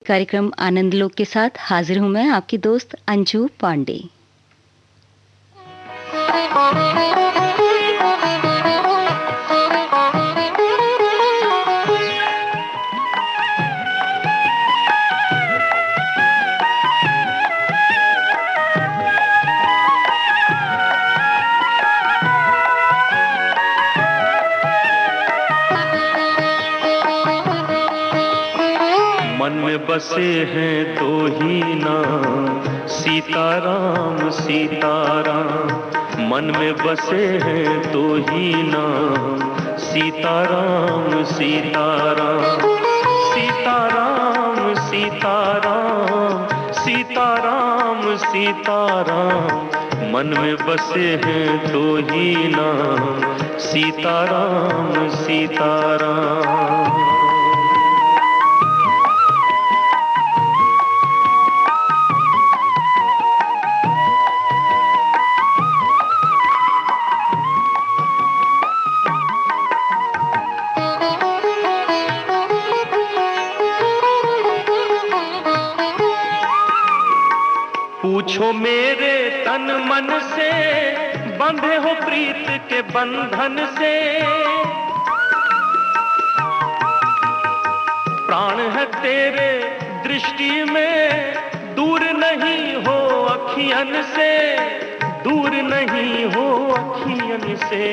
कार्यक्रम आनंद लोक के साथ हाजिर हूं मैं, आपकी दोस्त अंजू पांडे। मन में बसे हैं दो ही नाम, सीताराम सीताराम। मन में बसे हैं दो ही नाम, सीताराम सीताराम। सीताराम सीताराम सीताराम सीताराम। मन में बसे हैं दो ही नाम, सीताराम सीताराम। पूछो मेरे तन मन से, बंधे हो प्रीत के बंधन से। प्राण है तेरे दृष्टि में, दूर नहीं हो अखियन से, दूर नहीं हो अखियन से।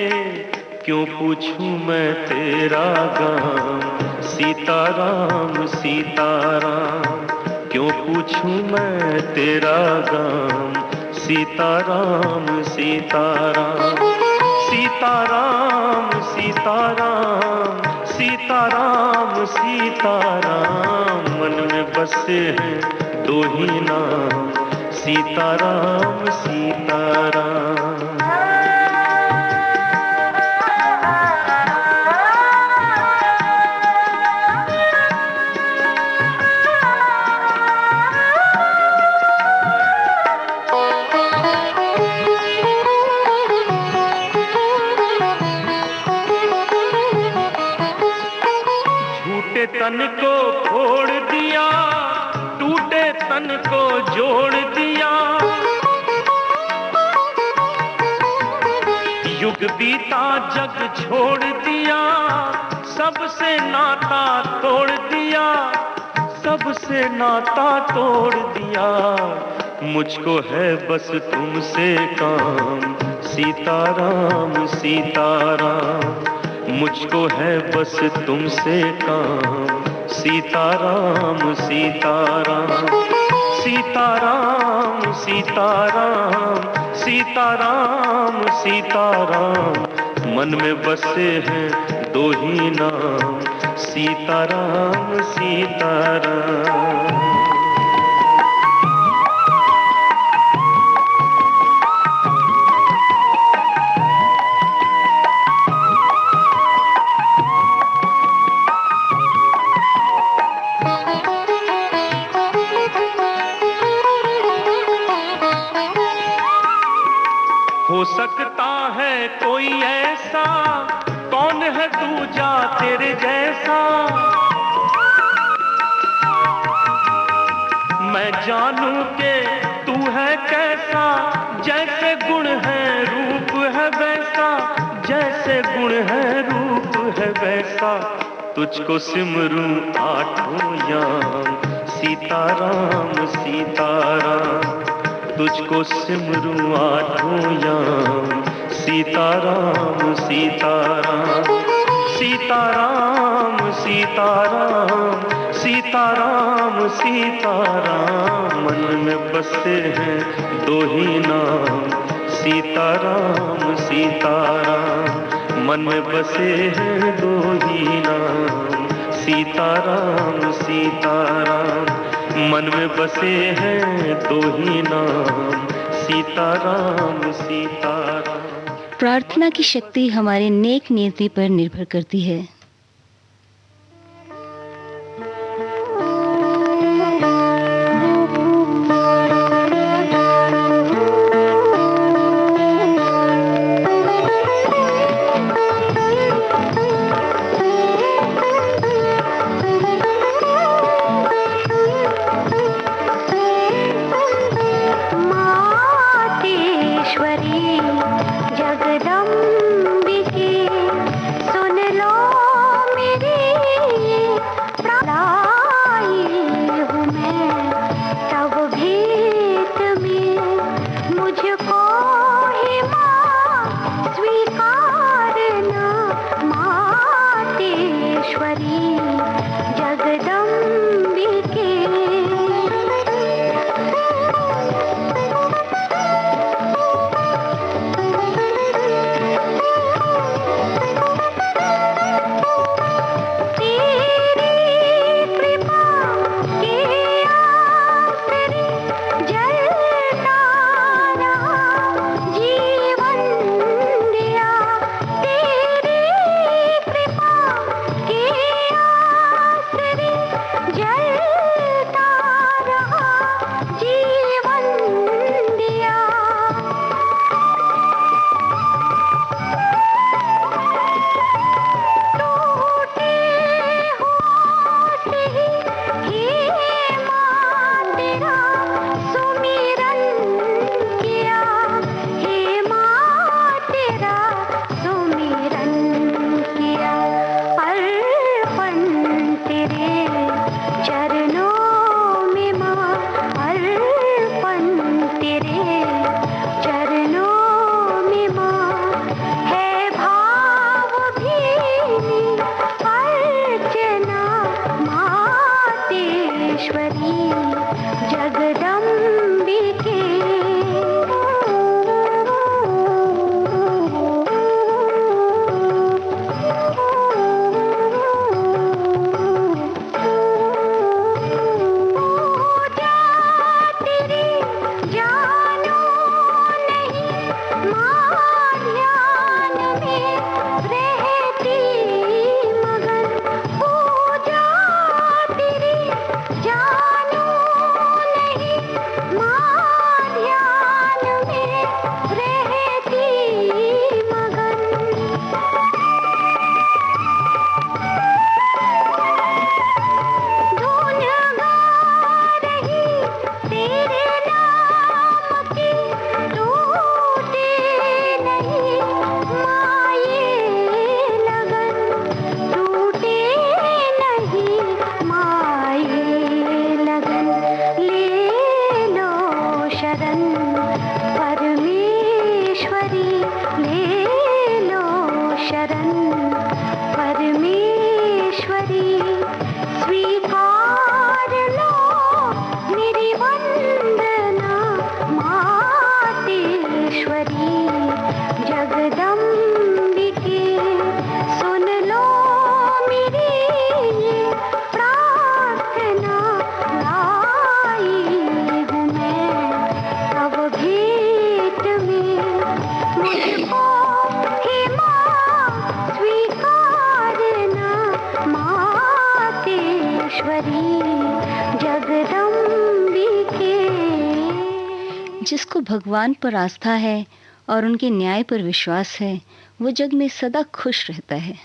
क्यों पूछूं मैं तेरा गाम, सीताराम सीताराम। क्यों पूछूं मैं तेरा गाम, सीताराम सीताराम। सीताराम सीताराम सीताराम सीताराम। मन में बसे हैं दो ही नाम, सीताराम सीताराम। तन को फोड़ दिया, टूटे तन को जोड़ दिया। युग बीता जग छोड़ दिया, सबसे नाता तोड़ दिया, सबसे नाता तोड़ दिया। मुझको है बस तुमसे काम, सीताराम सीताराम। मुझको है बस तुमसे काम, सीताराम सीताराम। सीताराम सीताराम सीताराम सीताराम। मन में बसे हैं दो ही नाम, सीताराम सीताराम। हो सकता है कोई ऐसा, कौन है दूजा तेरे जैसा। मैं जानूं के तू है कैसा, जैसे गुण है रूप है वैसा, जैसे गुण है रूप है वैसा। तुझको सिमरूं आठों याम, सीताराम सीताराम। तुझको सिमरूं आठों याम, सीताराम सीताराम। सीताराम सीताराम सीताराम सीताराम। मन में बसे हैं दो ही नाम, सीताराम सीताराम। मन में बसे हैं दो ही नाम, सीताराम सीताराम। मन में बसे हैं दो ही नाम, सीताराम सीताराम। प्रार्थना की शक्ति हमारे नेक नियति पर निर्भर करती है। जगदम्बिके। जिसको भगवान पर आस्था है और उनके न्याय पर विश्वास है, वो जग में सदा खुश रहता है।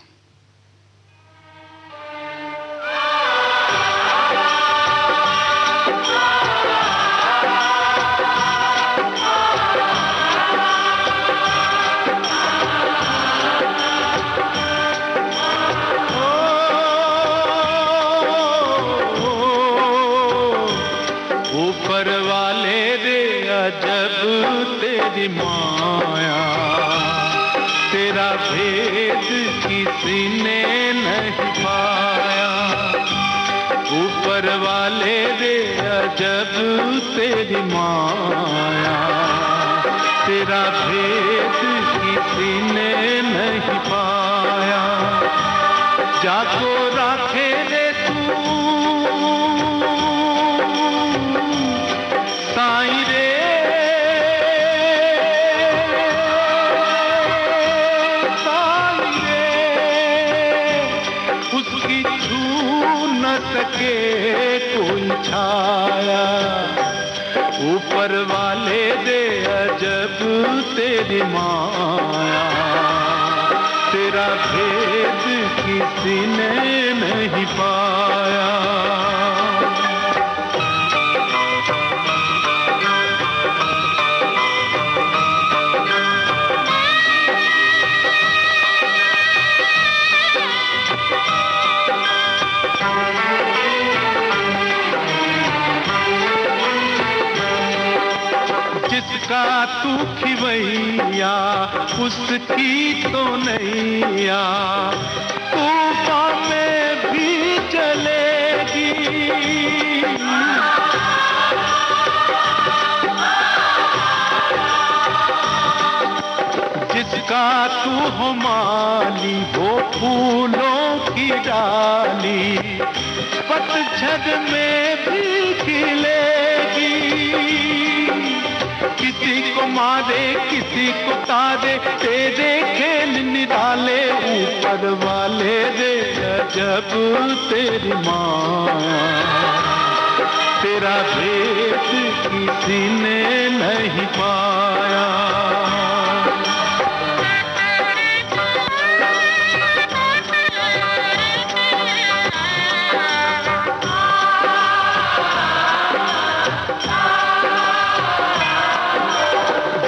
ऊपर वाले रे अजब तेरी माया, तेरा भेद किसी ने नहीं पाया। ऊपर वाले रे अजब तेरी माया, तेरा भेद किसी ने नहीं पाया। जाको राखे रे तू साईं रे, साईं रे, उसकी छू न सके कोई छाया। ऊपर वाले दे अजब तेरी माया, तेरा भेद किसी ने नहीं पाया। जिसका तू खिवैया उसकी तो नैया तूफान में भी चलेगी। जिसका तू हो माली वो फूलों की डाली पतझड़ में भी खिलेगी। किसी को मारे किसी को तारे, तेरे खेल निराले। ऊपर वाले दे अजब तेरी माया, तेरा भेद किसी ने नहीं पाया।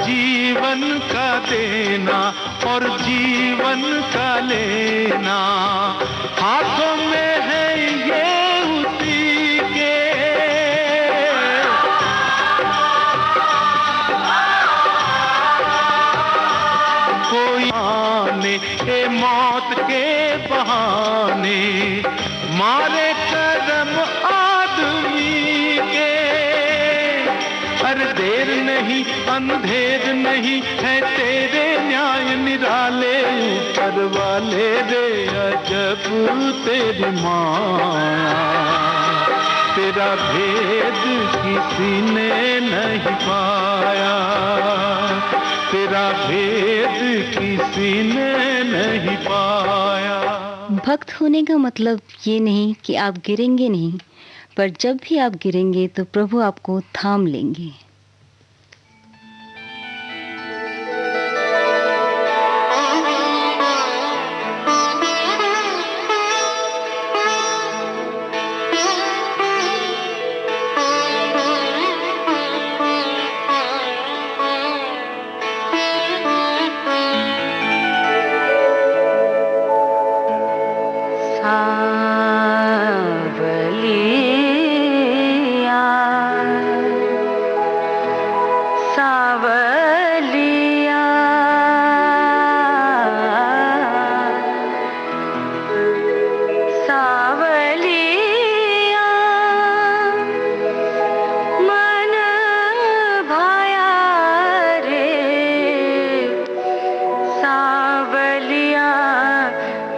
जीवन का देना और जीवन का लेना हाथों में है ये उसी के। कोई आने ए मौत के बहाने मारे करम आदमी पर देर नहीं, अंधेर नहीं है तेरे न्याय निराले। ऊपर वाले रे अजब तेरी माया, तेरा भेद किसी ने नहीं पाया, तेरा भेद किसी ने नहीं पाया। भक्त होने का मतलब ये नहीं कि आप गिरेंगे नहीं, पर जब भी आप गिरेंगे तो प्रभु आपको थाम लेंगे।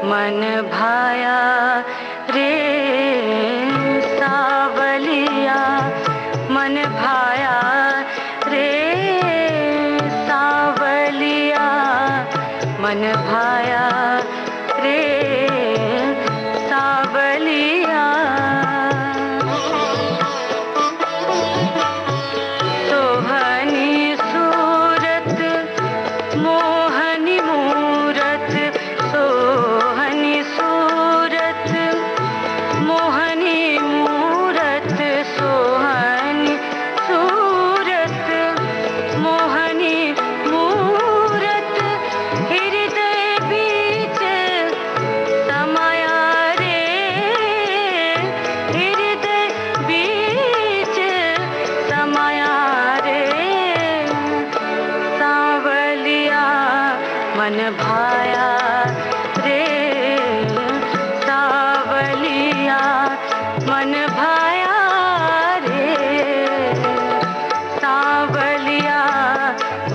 मन भाया रे सावलिया, मन भाया रे सावलिया, मन भाया रे सावलिया। सोहनी सूरत मोहनी मूरत, सोहनी सूरत मोहनी मूरत, सोहनी सूरत मोहनी मूरत, हृदय बीच समाया रे, हृदय बीच समाया रे सावलिया, मन भाया रे सावलिया, मन भाया रे सावलिया,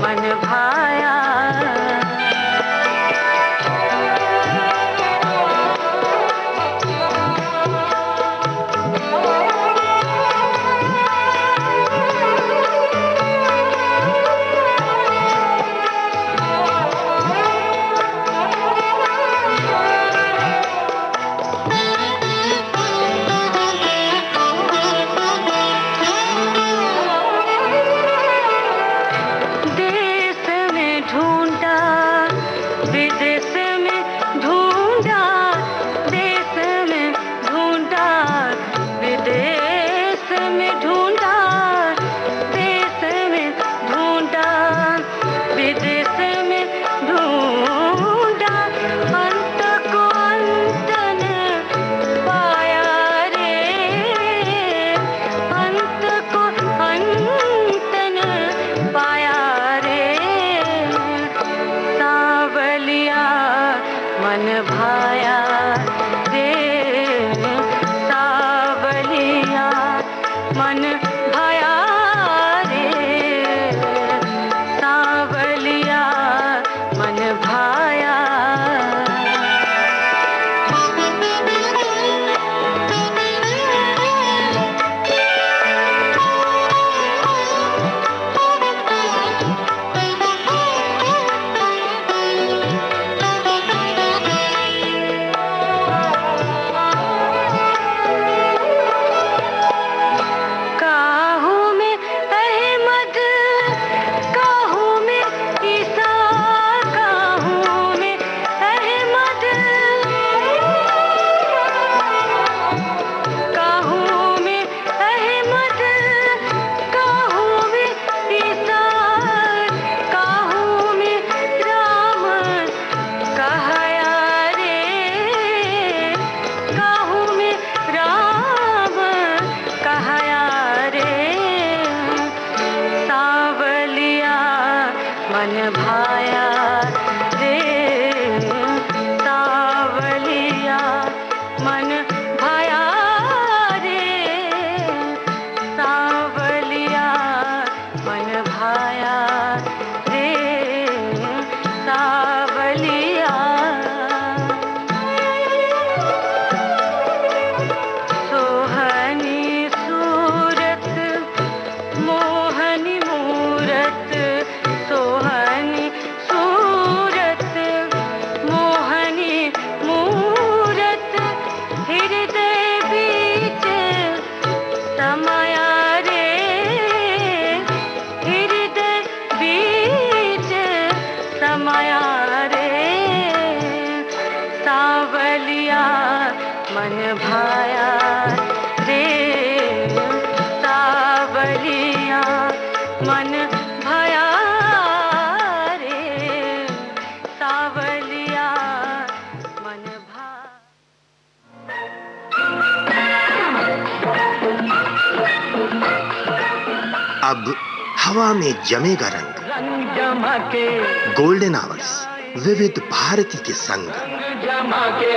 मन भाया। देश में ढूंढा विदेश में ढूंढा, देश में ढूंढा विदेश में ढूंढा, देश में ढूंढा विदेश में ढूंढा, अंत को अंत न पाया रे, अंत को अंत न पाया रे सावलिया, मन भाया रे सावलिया, मन भाया रे सावलिया, मन भाया। काहू में अहमद, काहू में ईसा, काहू में अहमद, काहू में अहमद, काहू में ईसा, काहू में राम कहया रे, काहू में राम कहया रे सावलिया, मन भाया रे सावलिया, मन भाया रे सावलिया, मन भया रे सावलिया मन भा। अब हवा में जमेगा रंग, रंग जमा के गोल्डन आवर्स विविध भारती के संग, रंग जमा के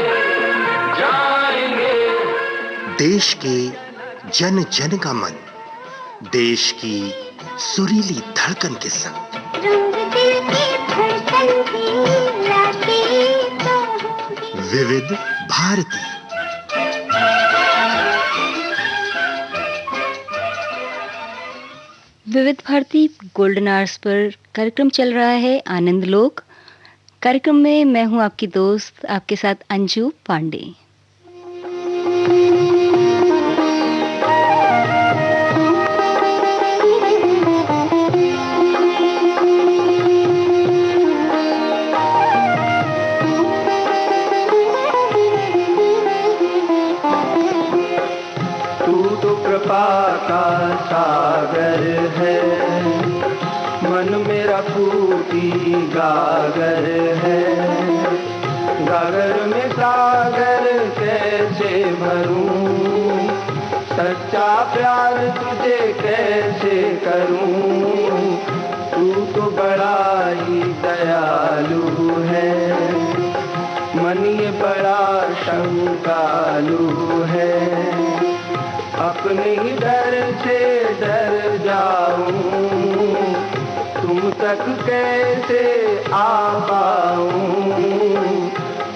जाएंगे। देश के जन जन का मन, देश की सुरीली धड़कन के संग। रंग दिल की धड़कन की रातें तो होंगी। विविध भारती। विविध भारती गोल्डन आवर्स पर कार्यक्रम चल रहा है आनंद लोक। कार्यक्रम में मैं हूं आपकी दोस्त, आपके साथ अंजू पांडे। सागर है मन मेरा फूटी गागर है, गागर में सागर कैसे भरूं, सच्चा प्यार तुझे कैसे करूं। तू तो बड़ा ही दयालु है, मन ये बड़ा शंकालु है। अपने ही डर से डर जाऊं, तुम तक कैसे आ पाऊं।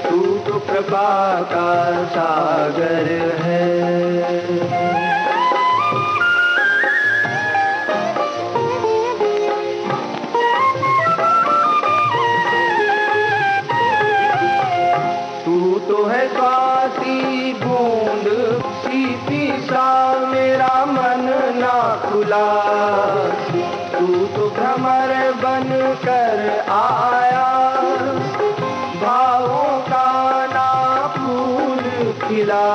तू तो कृपा का सागर है। तू तो है स्वाति बूंद सीती सा मेरा मन ना खुला। तू तो भ्रमर बन कर आया, भावों का ना फूल खिला।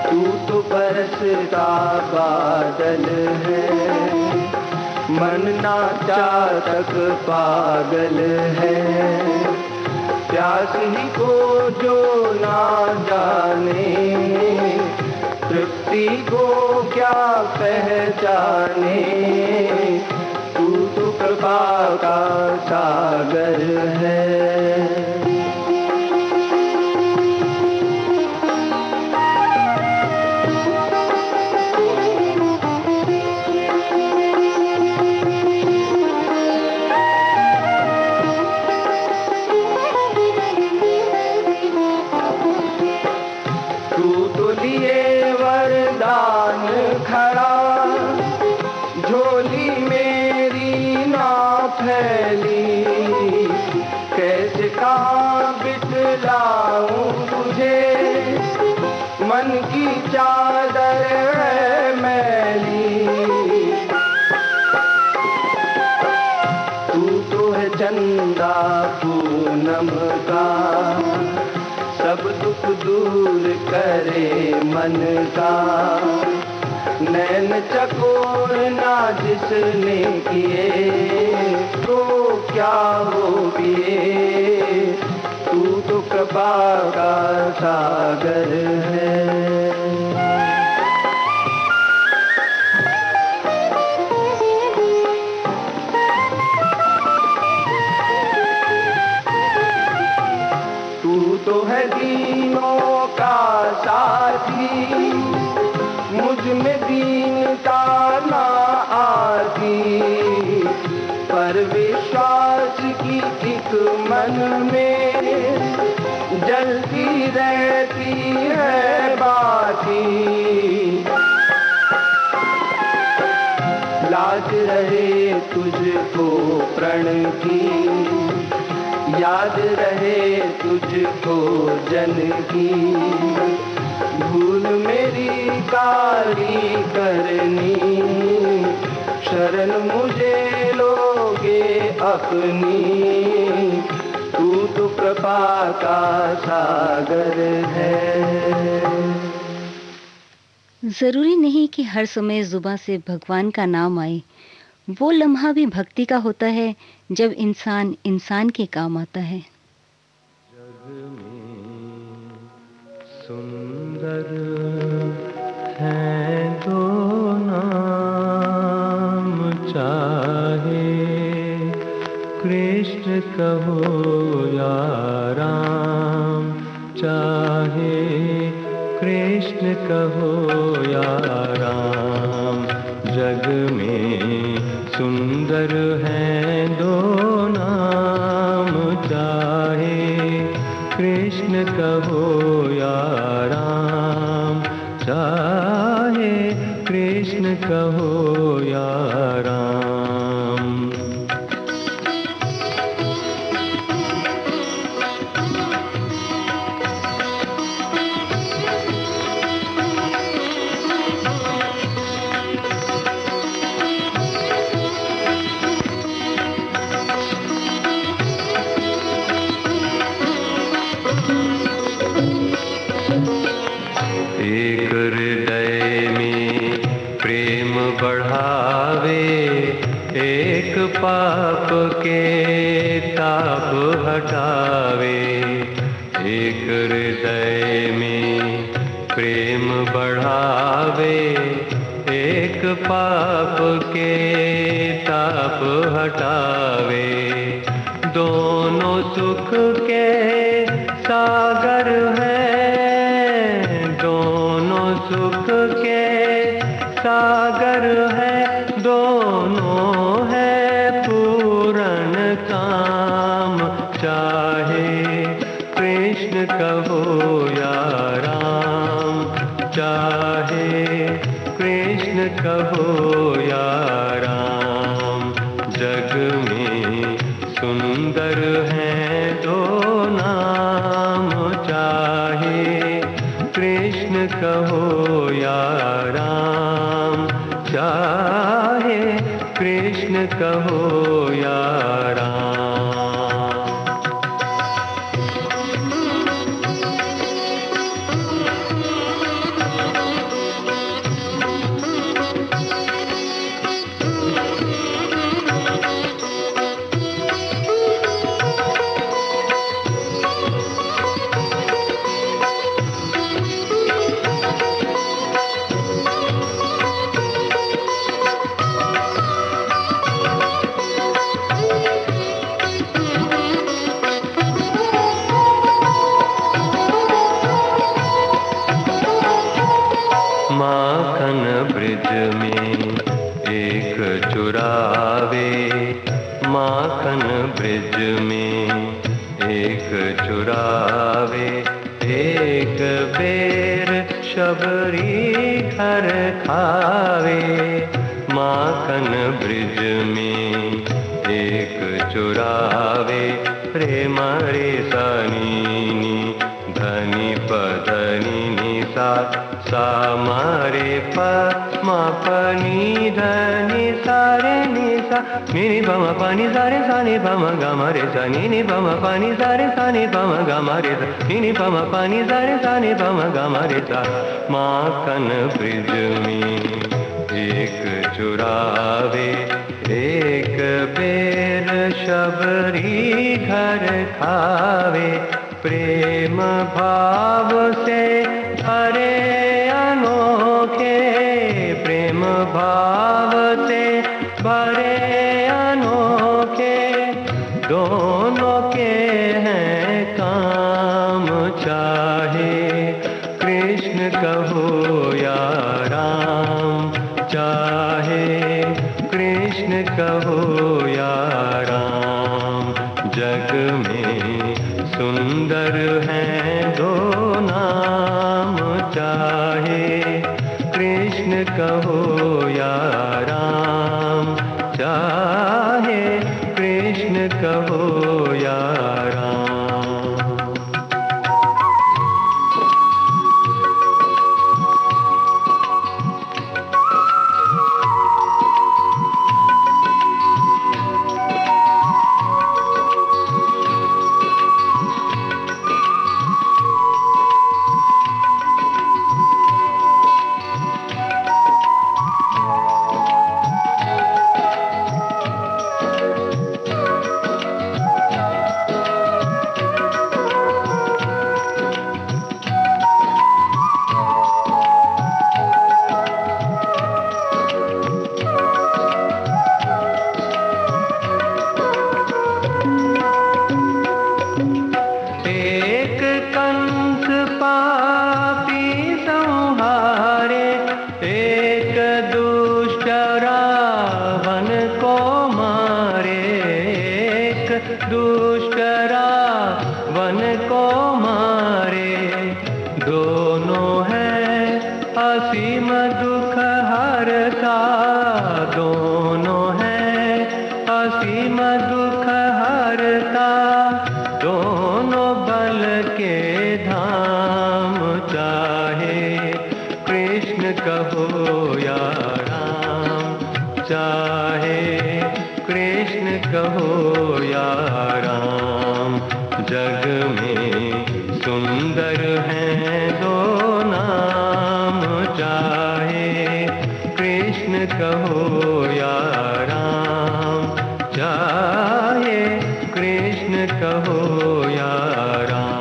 तू तो बरसता बादल है, मन ना चातक पागल है। प्यास ही को जो ना जाने, तृप्ति को क्या पहचाने। तू तो कृपा का सागर है। झोली मेरी ना फैली, कैसे कहाँ बितलाऊं तुझे। मन की चादर है मैली, तू तो है चंदा पूनम का, सब दुख दूर करे मन का। नैन चकोर ना जिसने किए, तो क्या हो पिए। तू तो कृपा का सागर है। तू तो है दीनों का साथी, मुझ में दीनता ना आती। पर विश्वास की एक मन में जलती रहती है बाती। लाज रहे तुझको प्रण की, याद रहे तुझको जन की। भूल मेरी काली करनी, शरण मुझे लोगे अपनी। तू तो कृपा का सागर है। ज़रूरी नहीं कि हर समय ज़ुबां से भगवान का नाम आए। वो लम्हा भी भक्ति का होता है जब इंसान इंसान के काम आता है। जग में सुंदर हैं दो नाम, चाहे कृष्ण कहो या राम, चाहे कृष्ण कहो या राम। जग में सुंदर हैं दो नाम, चाहे कृष्ण कहो या राम, चाहे कृष्ण कहो या राम। एक हृदय में प्रेम बढ़ावे, एक पाप के ताप हटावे। एक हृदय में प्रेम बढ़ावे, एक पाप के ताप हटावे। दोनों सुख के सागर हैं, दोनों सुख के सागर है, दोनों है पूर्ण काम। चाहे कृष्ण कहो या राम, चाहे कृष्ण कहो या राम। जग में सुंदर हैं दो नाम, चाहे कृष्ण कहो या राम, चाहे कृष्ण कहो या राम। माखन ब्रिज में एक चुरावे, माखन ब्रिज में एक चुरावे। एक बेर शबरी घर खावे, माखन ब्रिज में एक चुरावे। प्रेम रे सनी धनी पधनी निसा, सा मारे प मा पनी धनी सारे निसा। नी बम पानी सारे सानी बम ग मरे सा, नी बम पानी सारे सानी बम ग मरे सा, नी बम पानी सारे सानी बम ग मरे सा। माखन ब्रिज में एक चुरावे, एक बेर शबरी घर खावे। प्रेम भाव से भरे अनोखे, प्रेम भाव से भरे अनोखे। दोनों के हैं काम, चाहे कृष्ण कहो या राम, चाहे कृष्ण कहो या राम। जग में सुंदर हैं दो नाम, चाहे कृष्ण कहो या राम, चाहे कृष्ण कहो या राम। असीम दुख हरता दोनों है, असीम दुख हरता दोनों बल के धाम। चाहे कृष्ण कहो या राम, चाहे कृष्ण कहो या राम, जग में सुंदर हैं दो नाम। चाहे कृष्ण कहो या राम, चाहे कृष्ण कहो या राम।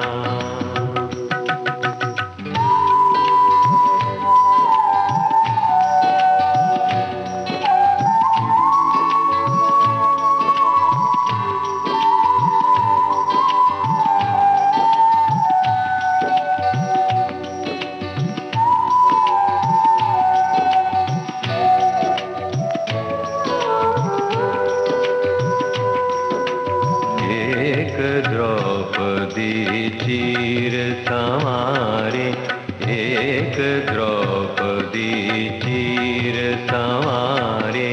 एक द्रौपदी चीर संवारे, एक द्रौपदी चीर संवारे,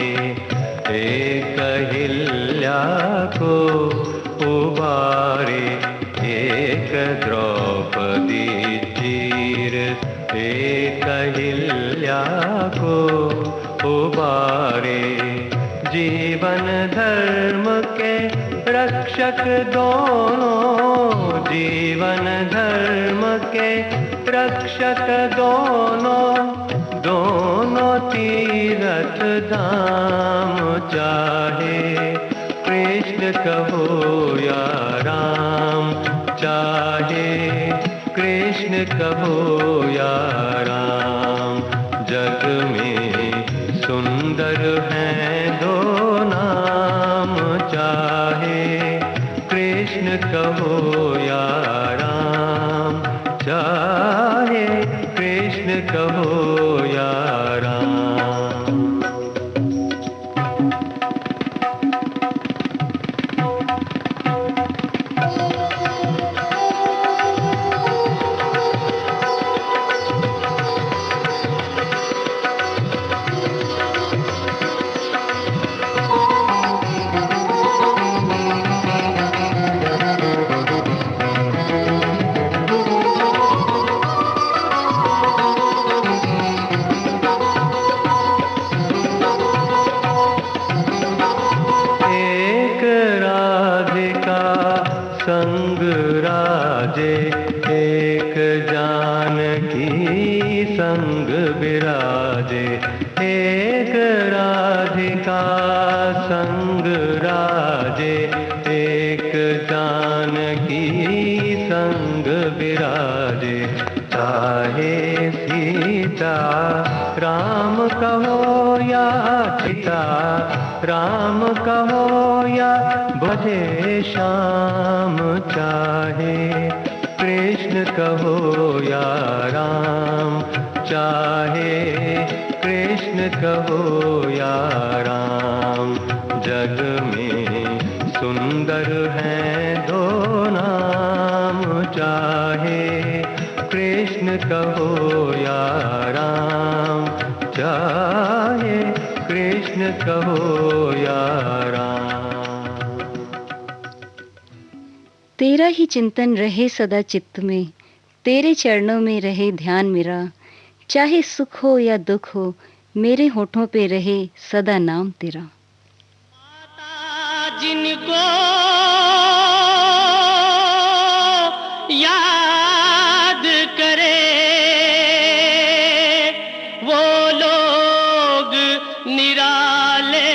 एक अहिल्या को उबारे। एक द्रौपदी चीर एक अहिल्या को उबारे। जीवन धर्म के रक्षक दोनों, जीवन धर्म के रक्षक दोनों, दोनों तीरथ धाम। चाहे कृष्ण कहो या राम, चाहे कृष्ण कहो या राम, जग में सुंदर हैं दो नाम। चाहे कृष्ण कहो या राम, चाहे कृष्ण कहो या राम। संग राजे, एक जानकी संग विराजे। एक राधिका संग राजे, एक जानकी संग विराजे। चाहे सीता राम कहो या सीता राम कहो या भजे श्याम। चाहे कृष्ण कहो या राम, चाहे कृष्ण कहो या राम, जग में सुंदर हैं दो नाम। चाहे कृष्ण कहो या राम, चाहे कृष्ण कहो या राम। तेरा ही चिंतन रहे सदा चित्त में, तेरे चरणों में रहे ध्यान मेरा। चाहे सुख हो या दुख हो, मेरे होठों पे रहे सदा नाम तेरा। माता जिनको याद करे, वो लोग निराले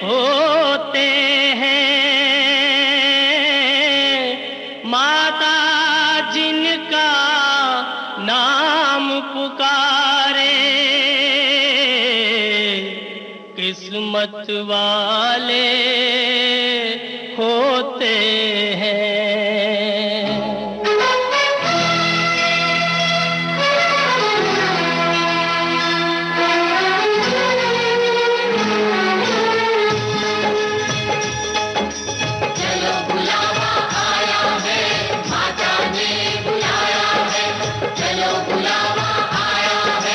होते हैं। माता जिनका नाम पुकारे, किस्मत वाले होते हैं। बुलावा आया है, चलो बुलावा आया है।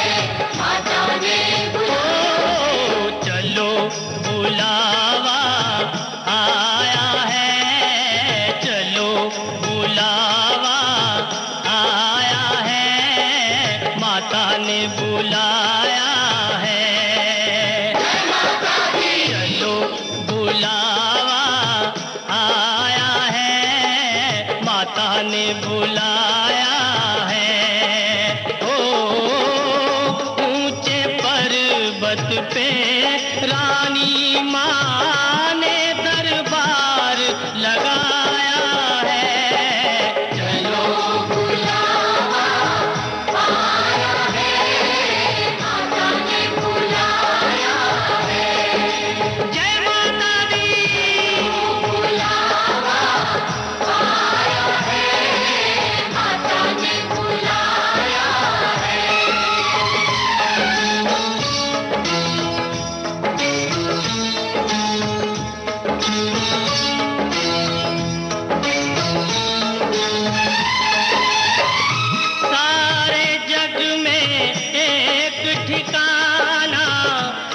ने बुलाया है। चलो बुलावा आया है, माता ने बुलाया है। ओ ऊंचे पर्वत पे रानी माँ ने दरबार लगाया है। चलो जय माता दी। सारे जग में एक ठिकाना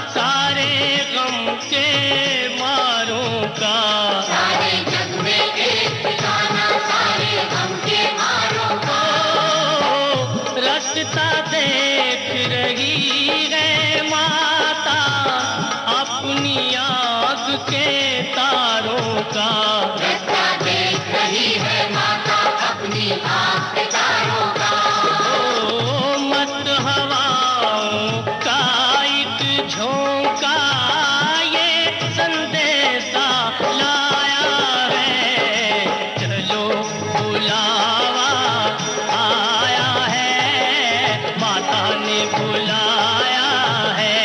सारे गम के मारों का। सारे जग में एक ठिकाना सारे गम के मारों का। रास्ता देख रही है माता अपनी आग के तारों का। रास्ता देख रही है माता अपनी आग के तारों का। ओ मस्त हवाओं का एक झोंका ये संदेशा लाया है। चलो बुलावा आया है, माता ने बुलाया है।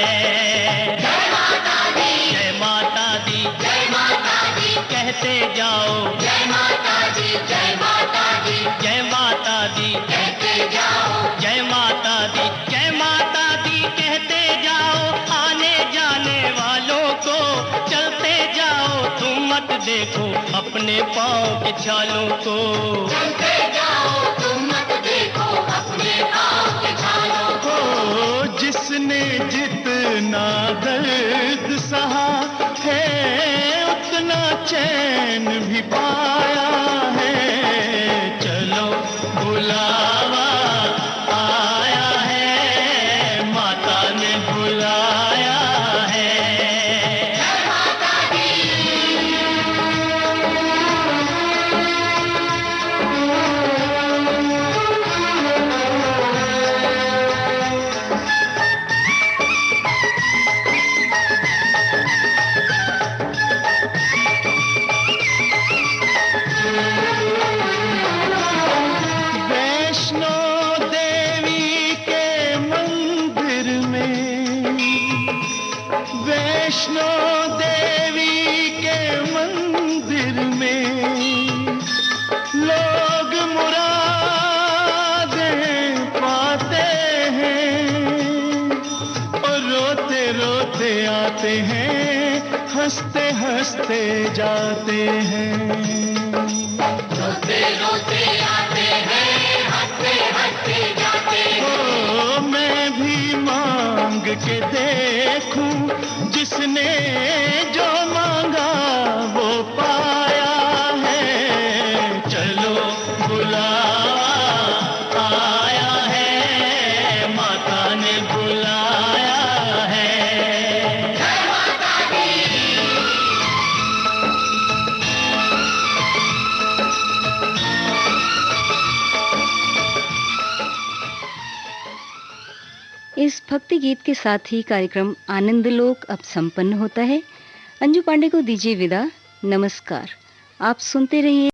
जय माता दी, जय माता दी, जय माता दी कहते जाओ। जय माता दी, जय माता दी, जय माता दी कहते जाओ। जय माता दी, जय माता दी कहते जाओ। आने जाने वालों को चलते जाओ, तुम मत देखो अपने पाँव के छालों को। चलते जाओ तुम मत देखो अपने पाँव के छालों को। जिसने जितना दर्द सहा है उतना चैन भी पाया है। चलो बुलावा आया है, माता ने बुलाया है। वैष्णो देवी के मंदिर में, वैष्णो देवी के मंदिर में लोग मुरादें पाते हैं और रोते रोते आते हैं, हंसते हंसते जाते हैं। रोते रोते आते हैं, हंसते हंसते जाते हैं। मैं भी मांग के देखूं, जिसने जो मांगा वो पाया है। चलो बुलावा आया है, माता ने बुलाया है। जय माता दी। इस भक्ति गीत के साथ ही कार्यक्रम आनंद लोक अब संपन्न होता है। अंजू पांडे को दीजिए विदा। नमस्कार। आप सुनते रहिए